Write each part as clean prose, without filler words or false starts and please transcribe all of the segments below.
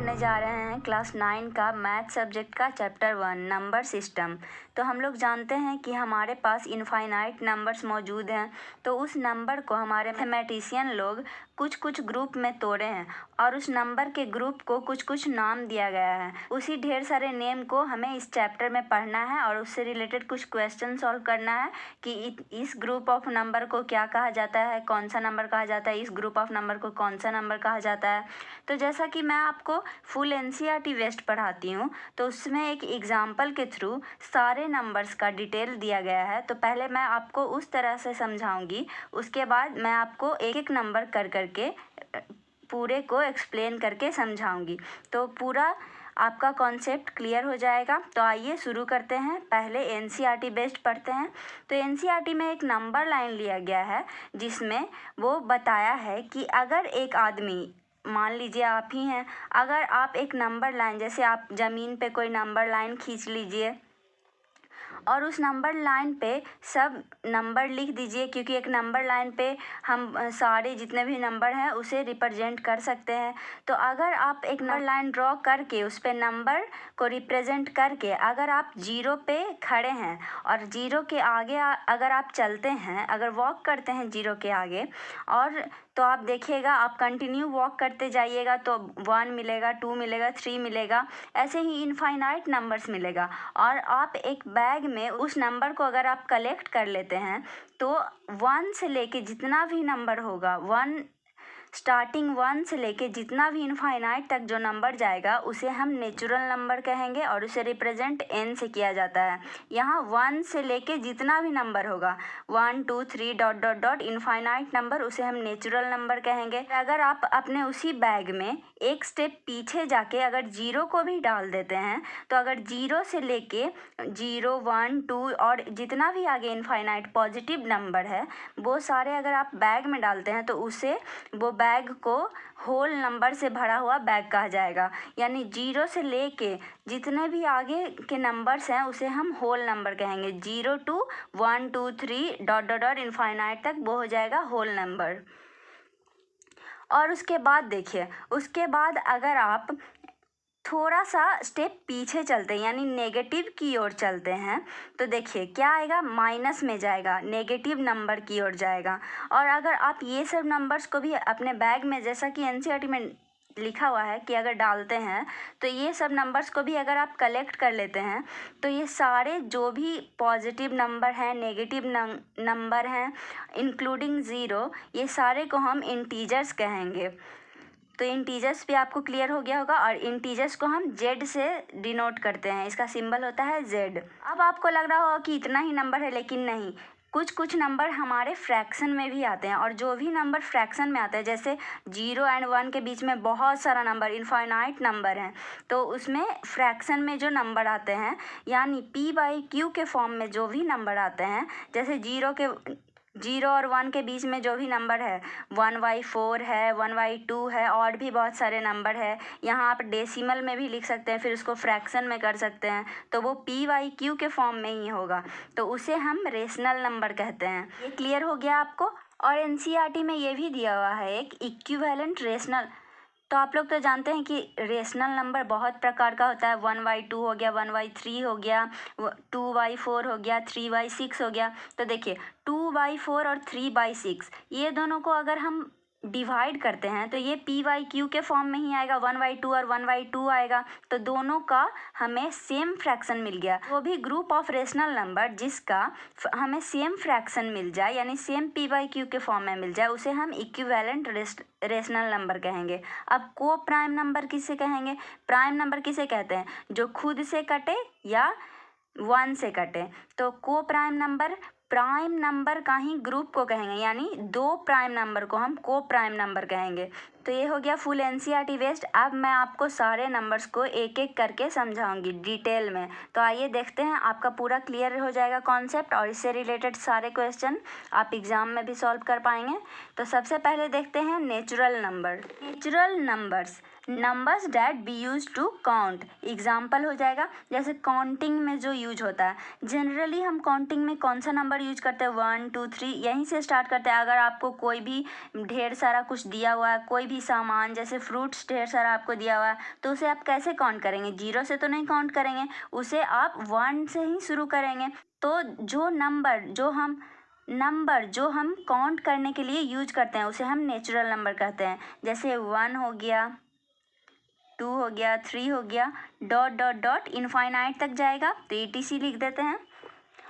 पढ़ने जा रहे हैं क्लास 9 का मैथ सब्जेक्ट का चैप्टर 1 नंबर सिस्टम। तो हम लोग जानते हैं कि हमारे पास इनफाइनाइट नंबर्स मौजूद हैं। तो उस नंबर को हमारे मैथमेटिशियन लोग कुछ कुछ ग्रुप में तोड़े हैं और उस नंबर के ग्रुप को कुछ कुछ नाम दिया गया है। उसी ढेर सारे नेम को हमें इस चैप्टर में पढ़ना है और उससे रिलेटेड कुछ क्वेश्चन सॉल्व करना है कि इस ग्रुप ऑफ नंबर को क्या कहा जाता है, कौन सा नंबर कहा जाता है, इस ग्रुप ऑफ नंबर को कौन सा नंबर कहा जाता है। तो जैसा कि मैं आपको फुल एनसीईआरटी वेस्ट पढ़ाती हूँ तो उसमें एक एग्जाम्पल के थ्रू सारे नंबर्स का डिटेल दिया गया है। तो पहले मैं आपको उस तरह से समझाऊंगी, उसके बाद मैं आपको एक एक नंबर कर करके पूरे को एक्सप्लेन करके समझाऊंगी, तो पूरा आपका कॉन्सेप्ट क्लियर हो जाएगा। तो आइए शुरू करते हैं। पहले एनसीईआरटी बेस्ड पढ़ते हैं। तो एनसीईआरटी में एक नंबर लाइन लिया गया है जिसमें वो बताया है कि अगर एक आदमी, मान लीजिए आप ही हैं, अगर आप एक नंबर लाइन, जैसे आप ज़मीन पे कोई नंबर लाइन खींच लीजिए और उस नंबर लाइन पे सब नंबर लिख दीजिए, क्योंकि एक नंबर लाइन पे हम सारे जितने भी नंबर हैं उसे रिप्रेजेंट कर सकते हैं। तो अगर आप एक नंबर लाइन ड्रॉ करके उस पे नंबर को रिप्रेजेंट करके अगर आप जीरो पे खड़े हैं और जीरो के आगे अगर आप चलते हैं, अगर वॉक करते हैं जीरो के आगे, और तो आप देखिएगा आप कंटिन्यू वॉक करते जाइएगा तो 1 मिलेगा, 2 मिलेगा, 3 मिलेगा, ऐसे ही इनफाइनाइट नंबर्स मिलेगा। और आप एक बैग में उस नंबर को अगर आप कलेक्ट कर लेते हैं तो 1 से लेके जितना भी नंबर होगा, स्टार्टिंग 1 से लेके जितना भी इनफाइनाइट तक जो नंबर जाएगा उसे हम नेचुरल नंबर कहेंगे और उसे रिप्रेजेंट n से किया जाता है। यहाँ 1 से लेके जितना भी नंबर होगा 1 2 3 dot dot dot infinite number, उसे हम नेचुरल नंबर कहेंगे। अगर आप अपने उसी बैग में एक स्टेप पीछे जाके अगर जीरो को भी डाल देते हैं तो अगर जीरो से लेके 0 1 2 और जितना भी आगे इनफाइनाइट पॉजिटिव नंबर है वो सारे अगर आप बैग में डालते हैं तो उसे वो बैग को होल नंबर से भरा हुआ बैग कहा जाएगा। यानी 0 से लेके जितने भी आगे के नंबर्स हैं उसे हम होल नंबर कहेंगे। 0 to 1 2 3 dot dot dot infinite तक वो हो जाएगा होल नंबर। और उसके बाद देखिए, उसके बाद अगर आप थोड़ा सा स्टेप पीछे चलते हैं यानी नेगेटिव की ओर चलते हैं तो देखिए क्या आएगा, माइनस में जाएगा, नेगेटिव नंबर की ओर जाएगा। और अगर आप ये सब नंबर्स को भी अपने बैग में, जैसा कि एनसीईआरटी में लिखा हुआ है कि अगर डालते हैं तो ये सब नंबर्स को भी अगर आप कलेक्ट कर लेते हैं तो ये सारे जो भी पॉजिटिव नंबर हैं, नेगेटिव नंबर हैं, इंक्लूडिंग ज़ीरो, ये सारे को हम इंटीजर्स कहेंगे। तो इंटीजर्स भी आपको क्लियर हो गया होगा। और इंटीजर्स को हम जेड से डिनोट करते हैं, इसका सिंबल होता है जेड। अब आपको लग रहा होगा कि इतना ही नंबर है, लेकिन नहीं, कुछ कुछ नंबर हमारे फ्रैक्शन में भी आते हैं। और जो भी नंबर फ्रैक्शन में आते हैं, जैसे 0 and 1 के बीच में बहुत सारा नंबर इनफाइनाइट नंबर हैं, तो उसमें फ्रैक्शन में जो नंबर आते हैं यानी p/q के फॉर्म में जो भी नंबर आते हैं, जैसे 0 और 1 के बीच में जो भी नंबर है 1/4 है, 1/2 है, और भी बहुत सारे नंबर है। यहाँ आप डेसिमल में भी लिख सकते हैं, फिर उसको फ्रैक्शन में कर सकते हैं, तो वो p/q के फॉर्म में ही होगा, तो उसे हम रेशनल नंबर कहते हैं। ये क्लियर हो गया आपको। और एनसीईआरटी में ये भी दिया हुआ है एक इक्विवेलेंट रेशनल। तो आप लोग तो जानते हैं कि रेशनल नंबर बहुत प्रकार का होता है। 1/2 हो गया, 1/3 हो गया, 2/4 हो गया, 3/6 हो गया। तो देखिए 2/4 और 3/6 ये दोनों को अगर हम डिवाइड करते हैं तो ये p/q के फॉर्म में ही आएगा, 1/2 और 1/2 आएगा। तो दोनों का हमें सेम फ्रैक्शन मिल गया। वो भी ग्रुप ऑफ रेशनल नंबर जिसका हमें सेम फ्रैक्शन मिल जाए यानी सेम p/q के फॉर्म में मिल जाए, उसे हम इक्विवेलेंट रेशनल नंबर कहेंगे। अब को प्राइम नंबर किसे कहेंगे? प्राइम नंबर किसे कहते हैं? जो खुद से कटे या 1 से कटे। तो को प्राइम नंबर प्राइम नंबर का ही ग्रुप को कहेंगे, यानी 2 प्राइम नंबर को हम को प्राइम नंबर कहेंगे। तो ये हो गया फुल एनसीईआरटी वेस्ट। अब मैं आपको सारे नंबर्स को एक एक करके समझाऊंगी डिटेल में। तो आइए देखते हैं, आपका पूरा क्लियर हो जाएगा कॉन्सेप्ट और इससे रिलेटेड सारे क्वेश्चन आप एग्ज़ाम में भी सॉल्व कर पाएंगे। तो सबसे पहले देखते हैं natural number. Numbers that be use to count. Example हो जाएगा जैसे काउंटिंग में जो यूज होता है, जनरली हम काउंटिंग में कौन सा नंबर यूज करते हैं, 1 2 3 यहीं से स्टार्ट करते हैं। अगर आपको कोई भी ढेर सारा कुछ दिया हुआ है, कोई भी सामान जैसे फ्रूट्स ढेर सारा आपको दिया हुआ है, तो उसे आप कैसे काउंट करेंगे, 0 से तो नहीं काउंट करेंगे, उसे आप 1 से ही शुरू करेंगे। तो जो नंबर जो हम काउंट करने के लिए यूज करते हैं उसे हम नेचुरल नंबर कहते हैं। जैसे 1 हो गया, 2 हो गया, 3 हो गया, डॉट डॉट डॉट इनफाइनाइट तक जाएगा तो ETC लिख देते हैं।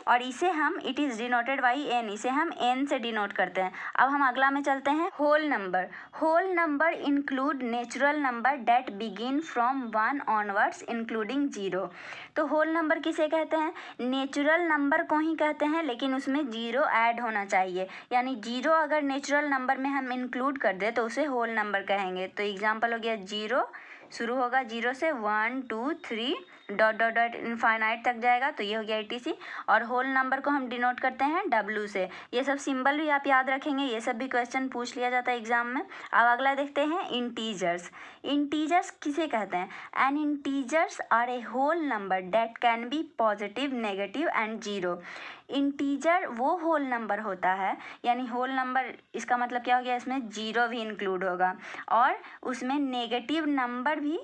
और इसे हम it is denoted by n, इसे हम n से डिनोट करते हैं। अब हम अगला में चलते हैं, whole number. Whole number include natural number that begin from 1 onwards including 0। तो होल नंबर किसे कहते हैं, नेचुरल नंबर को ही कहते हैं, लेकिन उसमें 0 ऐड होना चाहिए। यानी 0 अगर नेचुरल नंबर में हम इंक्लूड कर दे तो उसे होल नंबर कहेंगे। तो एग्जाम्पल हो गया 0 शुरू होगा 0 से, 1 2 3 डॉट डॉट डॉट इनफाइनाइट तक जाएगा तो ये हो गया ETC। और होल नंबर को हम डिनोट करते हैं W से। ये सब सिंबल भी आप याद रखेंगे, ये सब भी क्वेश्चन पूछ लिया जाता है एग्जाम में। अब अगला देखते हैं इंटीजर्स। इंटीजर्स किसे कहते हैं, an integers are a whole number that can be positive, negative and 0। Integer वो होल नंबर होता है, यानी होल नंबर इसका मतलब क्या हो गया, इसमें 0 भी इंक्लूड होगा और उसमें नेगेटिव नंबर भी,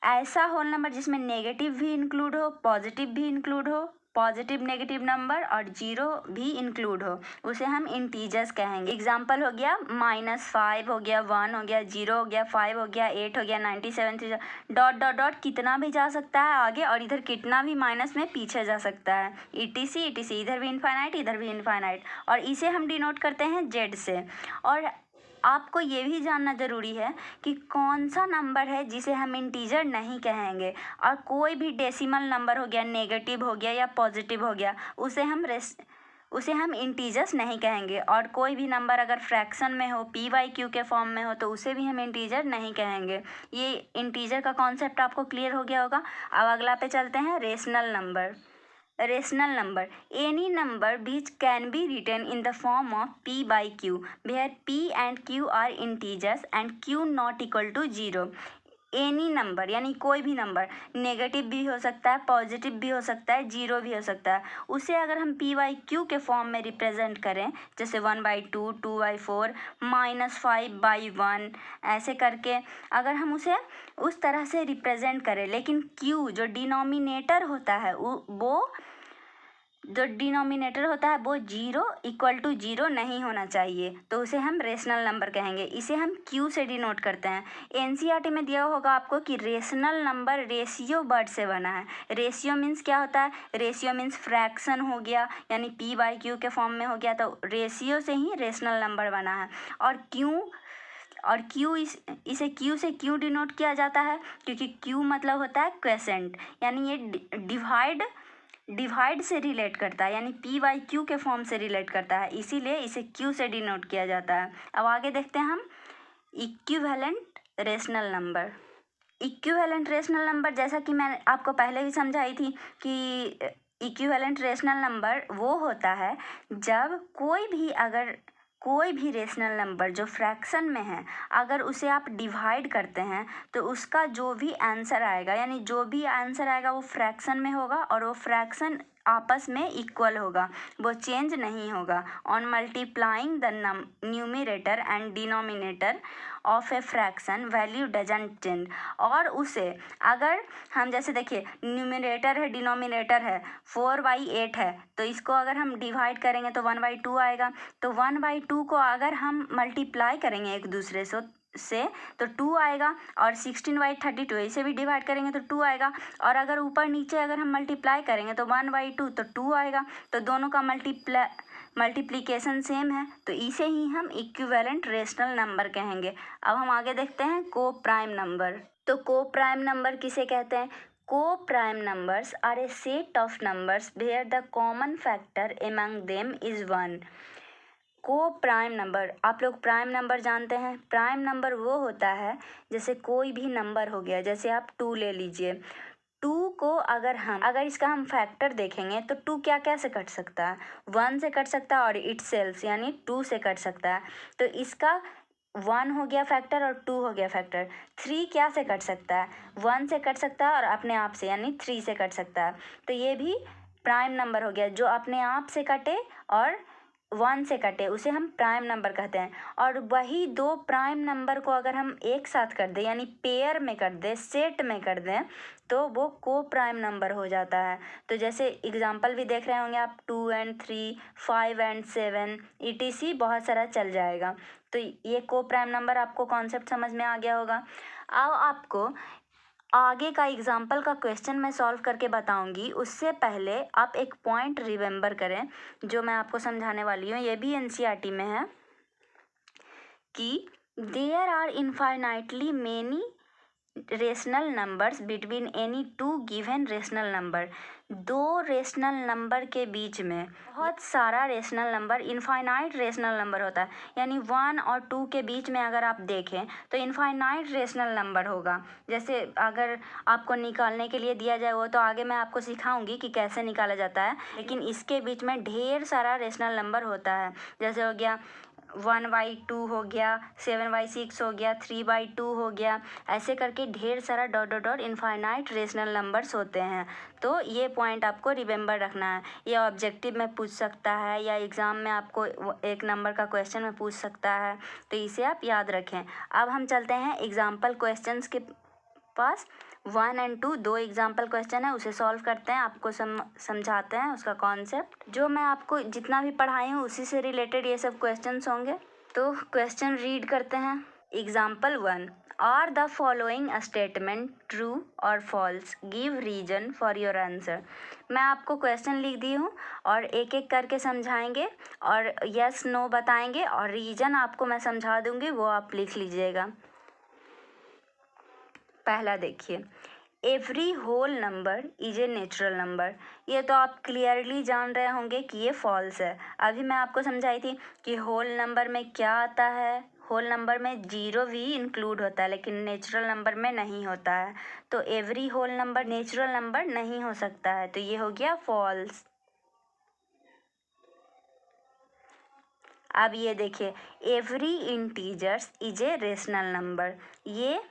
ऐसा होल नंबर जिसमें नेगेटिव भी इंक्लूड हो, पॉजिटिव भी इंक्लूड हो, पॉजिटिव नेगेटिव नंबर और 0 भी इंक्लूड हो, उसे हम इंटीजर्स कहेंगे। एग्जाम्पल हो गया -5 हो गया, 1 हो गया, 0 हो गया, 5 हो गया, 8 हो गया, 97 डॉट डॉट डॉट कितना भी जा सकता है आगे और इधर कितना भी माइनस में पीछे जा सकता है। ETC इधर भी इनफाइनाइट, इधर भी इनफाइनाइट, और इसे हम डिनोट करते हैं Z से। और आपको ये भी जानना ज़रूरी है कि कौन सा नंबर है जिसे हम इंटीजर नहीं कहेंगे, और कोई भी डेसिमल नंबर हो गया, नेगेटिव हो गया या पॉजिटिव हो गया, उसे हम इंटीजर्स नहीं कहेंगे। और कोई भी नंबर अगर फ्रैक्शन में हो, PYQ के फॉर्म में हो, तो उसे भी हम इंटीजर नहीं कहेंगे। ये इंटीजर का कॉन्सेप्ट आपको क्लियर हो गया होगा। अब अगला पे चलते हैं, rational number. Rational number, any number which can be written in the form of P by Q, where P and Q are integers and Q not equal to 0। Any number यानी कोई भी नंबर, नेगेटिव भी हो सकता है, positive भी हो सकता है, 0 भी हो सकता है, उसे अगर हम PYQ के फॉर्म में रिप्रेजेंट करें, जैसे 1/2, 2/4, -5/1, ऐसे करके अगर हम उसे उस तरह से रिप्रेजेंट करें, लेकिन Q जो डिनोमिनेटर होता है वो 0 इक्वल टू 0 नहीं होना चाहिए, तो उसे हम रेशनल नंबर कहेंगे। इसे हम Q से डिनोट करते हैं। NCERT में दिया होगा आपको कि रेशनल नंबर रेशियो वर्ड से बना है। रेशियो मीन्स क्या होता है, रेशियो मीन्स फ्रैक्शन हो गया, यानी PYQ के फॉर्म में हो गया, तो रेशियो से ही रेशनल नंबर बना है। और इसे Q से क्यों डिनोट किया जाता है, क्योंकि Q मतलब होता है क्वेसेंट, यानी ये डिवाइड से रिलेट करता है, यानी PYQ के फॉर्म से रिलेट करता है, इसीलिए इसे Q से डिनोट किया जाता है। अब आगे देखते हैं हम equivalent rational number. Equivalent rational number, जैसा कि मैंने आपको पहले भी समझाई थी कि इक्विवेलेंट रेशनल नंबर वो होता है जब कोई भी रेशनल नंबर जो फ्रैक्शन में है, अगर उसे आप डिवाइड करते हैं तो उसका जो भी आंसर आएगा, यानी जो भी आंसर आएगा वो फ्रैक्शन में होगा और वो फ्रैक्शन आपस में इक्वल होगा, वो चेंज नहीं होगा। On multiplying the numerator and denominator of a fraction value doesn't change. और उसे अगर हम जैसे देखिए न्यूमरेटर है, डिनोमिनेटर है, 4/8 है, तो इसको अगर हम डिवाइड करेंगे तो 1/2 आएगा। तो 1/2 को अगर हम मल्टीप्लाई करेंगे एक दूसरे से तो 2 आएगा, और 16/32 इसे भी डिवाइड करेंगे तो 2 आएगा, और अगर ऊपर नीचे अगर हम मल्टीप्लाई करेंगे तो 1/2 तो 2 आएगा, तो दोनों का मल्टीप्लिकेशन सेम है, तो इसे ही हम इक्विवेलेंट रेशनल नंबर कहेंगे। अब हम आगे देखते हैं को प्राइम नंबर। तो को प्राइम नंबर किसे कहते हैं, coprime numbers are a set of numbers where the common factor among them is 1। को प्राइम नंबर, आप लोग प्राइम नंबर जानते हैं। प्राइम नंबर वो होता है जैसे कोई भी नंबर हो गया, जैसे आप 2 ले लीजिए, 2 को अगर इसका हम फैक्टर देखेंगे तो 2 क्या से कट सकता है, 1 से कट सकता है और इटसेल्फ यानी 2 से कट सकता है। तो इसका 1 हो गया फैक्टर और 2 हो गया फैक्टर। 3 क्या से कट सकता है? 1 से कट सकता है और अपने आप से यानी 3 से कट सकता है। तो ये भी प्राइम नंबर हो गया, जो अपने आप से कटे और 1 से कटे उसे हम प्राइम नंबर कहते हैं। और वही दो प्राइम नंबर को अगर हम एक साथ कर दें यानी पेयर में कर दें, सेट में कर दें, तो वो को प्राइम नंबर हो जाता है। तो जैसे एग्जांपल भी देख रहे होंगे आप, 2 एंड 3, 5 एंड 7, ETC बहुत सारा चल जाएगा। तो ये को प्राइम नंबर आपको कॉन्सेप्ट समझ में आ गया होगा। अब आपको आगे का एग्जाम्पल का क्वेश्चन मैं सॉल्व करके बताऊंगी, उससे पहले आप एक पॉइंट रिमेंबर करें जो मैं आपको समझाने वाली हूँ, ये भी NCERT में है कि there are infinitely many rational numbers between any two given rational number. दो रेशनल नंबर के बीच में बहुत सारा rational number, infinite rational number होता है। यानी 1 और 2 के बीच में अगर आप देखें तो इनफाइनाइट रेशनल नंबर होगा। जैसे अगर आपको निकालने के लिए दिया जाए वो तो आगे मैं आपको सिखाऊंगी कि कैसे निकाला जाता है, लेकिन इसके बीच में ढेर सारा रेशनल नंबर होता है। जैसे हो गया 1/2 हो गया, 7/6 हो गया, 3/2 हो गया, ऐसे करके ढेर सारा dot dot dot infinite rational numbers होते हैं। तो ये पॉइंट आपको रिमेंबर रखना है। ये ऑब्जेक्टिव में पूछ सकता है या एग्ज़ाम में आपको एक नंबर का क्वेश्चन में पूछ सकता है, तो इसे आप याद रखें। अब हम चलते हैं एग्जाम्पल क्वेश्चंस के पास। 1 एंड 2 दो एग्जाम्पल क्वेश्चन है, उसे सॉल्व करते हैं, आपको समझाते हैं उसका कॉन्सेप्ट। जो मैं आपको जितना भी पढ़ाई हूँ उसी से रिलेटेड ये सब क्वेश्चंस होंगे। तो क्वेश्चन रीड करते हैं। Example 1, are the following statement true और false, give reason for your answer. मैं आपको क्वेश्चन लिख दी हूँ और एक एक करके समझाएंगे और यस नो बताएंगे और रीजन आपको मैं समझा दूंगी, वो आप लिख लीजिएगा। पहला देखिए, every whole number is a natural number. ये तो आप क्लियरली जान रहे होंगे कि ये फॉल्स है। अभी मैं आपको समझाई थी कि होल नंबर में क्या आता है, होल नंबर में 0 भी इंक्लूड होता है लेकिन नेचुरल नंबर में नहीं होता है। तो every whole number natural number नहीं हो सकता है, तो ये हो गया फॉल्स। अब ये देखिए, every integers is a rational number. ये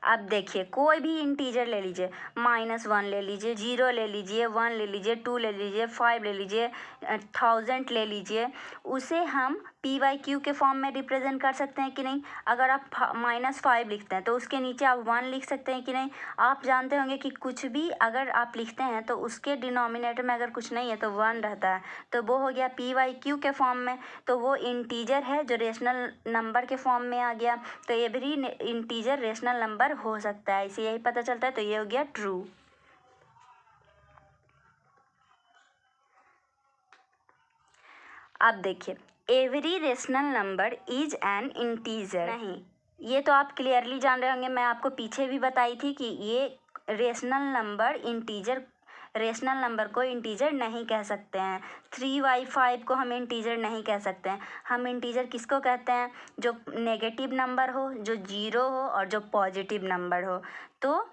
अब देखिए, कोई भी इंटीजर ले लीजिए, -1 ले लीजिए, 0 ले लीजिए, 1 ले लीजिए, 2 ले लीजिए, 5 ले लीजिए, 1000 ले लीजिए, उसे हम P/Q के फॉर्म में रिप्रेजेंट कर सकते हैं कि नहीं? अगर आप -5 लिखते हैं तो उसके नीचे आप 1 लिख सकते हैं कि नहीं? आप जानते होंगे कि कुछ भी अगर आप लिखते हैं तो उसके डिनोमिनेटर में अगर कुछ नहीं है तो 1 रहता है, तो वो हो गया P/Q के फॉर्म में, तो वो इंटीजर है जो रेशनल नंबर के फॉर्म में आ गया। तो एवरी इंटीजर रेशनल नंबर हो सकता है, इसे यही पता चलता है, तो ये हो गया ट्रू। अब देखिए, every rational number is an integer. नहीं, ये तो आप क्लियरली जान रहे होंगे, मैं आपको पीछे भी बताई थी कि ये रेशनल नंबर को इंटीजर नहीं कह सकते हैं। 3/5 को हम इंटीजर नहीं कह सकते हैं। हम इंटीजर किसको कहते हैं? जो नेगेटिव नंबर हो, जो 0 हो और जो पॉजिटिव नंबर हो। तो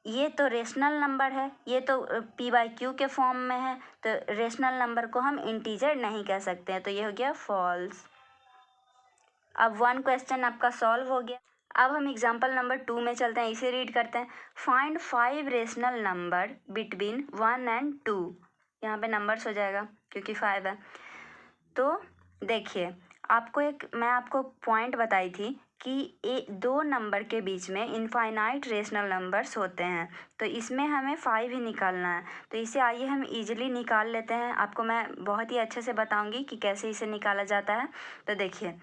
ये तो रेशनल नंबर है, ये तो P/Q के फॉर्म में है, तो रेशनल नंबर को हम इंटीजर नहीं कह सकते हैं, तो ये हो गया फॉल्स। अब 1 क्वेश्चन आपका सॉल्व हो गया। अब हम एग्जाम्पल नंबर 2 में चलते हैं, इसे रीड करते हैं। Find 5 rational number between 1 and 2। यहाँ पे नंबर्स हो जाएगा क्योंकि 5 है। तो देखिए, मैं आपको पॉइंट बताई थी कि दो नंबर के बीच में इनफाइनाइट रेशनल नंबर्स होते हैं, तो इसमें हमें 5 ही निकालना है। तो इसे आइए हम इजीली निकाल लेते हैं। आपको मैं बहुत ही अच्छे से बताऊंगी कि कैसे इसे निकाला जाता है। तो देखिए,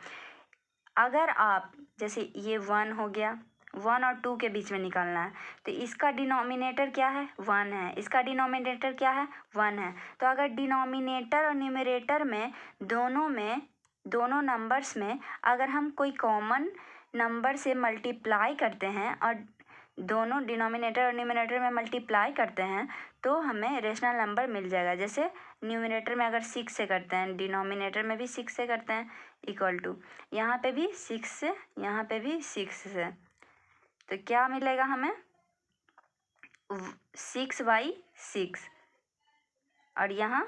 अगर आप जैसे ये 1 हो गया, 1 और 2 के बीच में निकालना है, तो इसका डिनोमिनेटर क्या है? 1 है। इसका डिनोमिनेटर क्या है? 1 है। तो अगर डिनोमिनेटर और न्यूमरेटर में दोनों नंबर्स में अगर हम कोई कॉमन नंबर से मल्टीप्लाई करते हैं और दोनों डिनोमिनेटर और न्यूमरेटर में मल्टीप्लाई करते हैं तो हमें रेशनल नंबर मिल जाएगा। जैसे न्यूमरेटर में अगर 6 से करते हैं, डिनोमिनेटर में भी 6 से करते हैं, इक्वल टू यहाँ पे भी 6 से, यहाँ पे भी 6 से, तो क्या मिलेगा हमें? 6/6 और यहाँ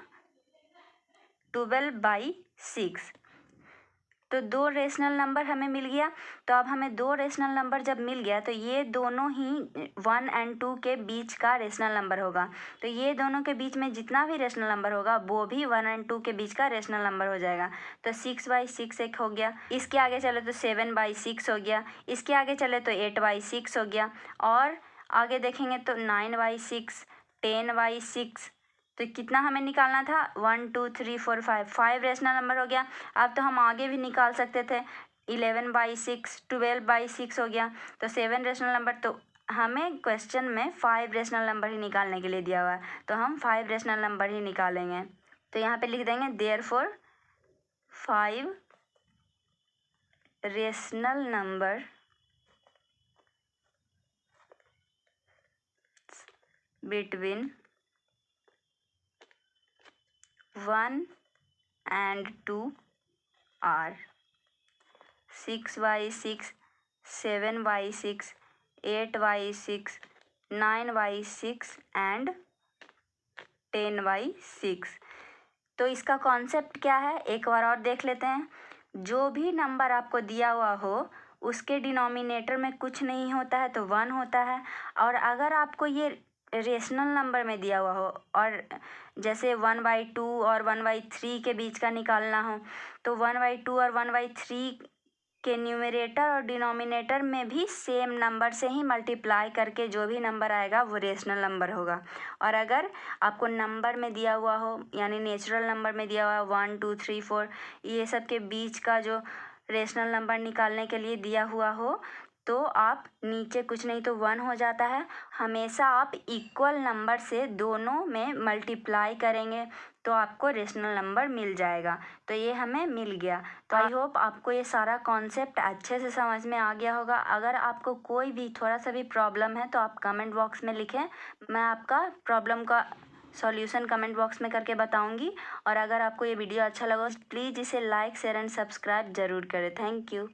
12/6। तो 2 रेशनल नंबर हमें मिल गया। तो अब हमें 2 रेशनल नंबर जब मिल गया तो ये दोनों ही 1 और 2 के बीच का रेशनल नंबर होगा। तो ये दोनों के बीच में जितना भी रेशनल नंबर होगा वो भी 1 और 2 के बीच का रेशनल नंबर हो जाएगा। तो 6/6 एक हो गया। इसके आगे चले तो 7/6 हो गया। इसके आगे चले तो 8/6 हो गया। और आगे देखेंगे तो 9/6, 10/6। तो कितना हमें निकालना था? 1 2 3 4 5 रेशनल नंबर हो गया। अब तो हम आगे भी निकाल सकते थे। 11/6, 12/6 हो गया। तो 7 रेशनल नंबर। तो हमें क्वेश्चन में 5 रेशनल नंबर ही निकालने के लिए दिया हुआ है, तो हम 5 रेशनल नंबर ही निकालेंगे। तो यहाँ पे लिख देंगे therefore 5 rational number between 1 and 2 are 6/6, 7/6, 8/6, 9/6 and 10/6। तो इसका कॉन्सेप्ट क्या है एक बार और देख लेते हैं। जो भी नंबर आपको दिया हुआ हो उसके डिनोमिनेटर में कुछ नहीं होता है तो 1 होता है। और अगर आपको ये रेशनल नंबर में दिया हुआ हो और जैसे 1/2 और 1/3 के बीच का निकालना हो तो 1/2 और 1/3 के न्यूमरेटर और डिनोमिनेटर में भी सेम नंबर से ही मल्टीप्लाई करके जो भी नंबर आएगा वो रेशनल नंबर होगा। और अगर आपको नंबर में दिया हुआ हो यानी नेचुरल नंबर में दिया हुआ 1 2 3 4 ये सब के बीच का जो रेशनल नंबर निकालने के लिए दिया हुआ हो तो आप नीचे कुछ नहीं तो 1 हो जाता है। हमेशा आप इक्वल नंबर से दोनों में मल्टीप्लाई करेंगे तो आपको रेशनल नंबर मिल जाएगा। तो ये हमें मिल गया। तो आई होप आपको ये सारा कॉन्सेप्ट अच्छे से समझ में आ गया होगा। अगर आपको कोई भी थोड़ा सा भी प्रॉब्लम है तो आप कमेंट बॉक्स में लिखें, मैं आपका प्रॉब्लम का सॉल्यूशन कमेंट बॉक्स में करके बताऊंगी। और अगर आपको ये वीडियो अच्छा लगा तो प्लीज़ इसे लाइक शेयर एंड सब्सक्राइब ज़रूर करें। Thank you.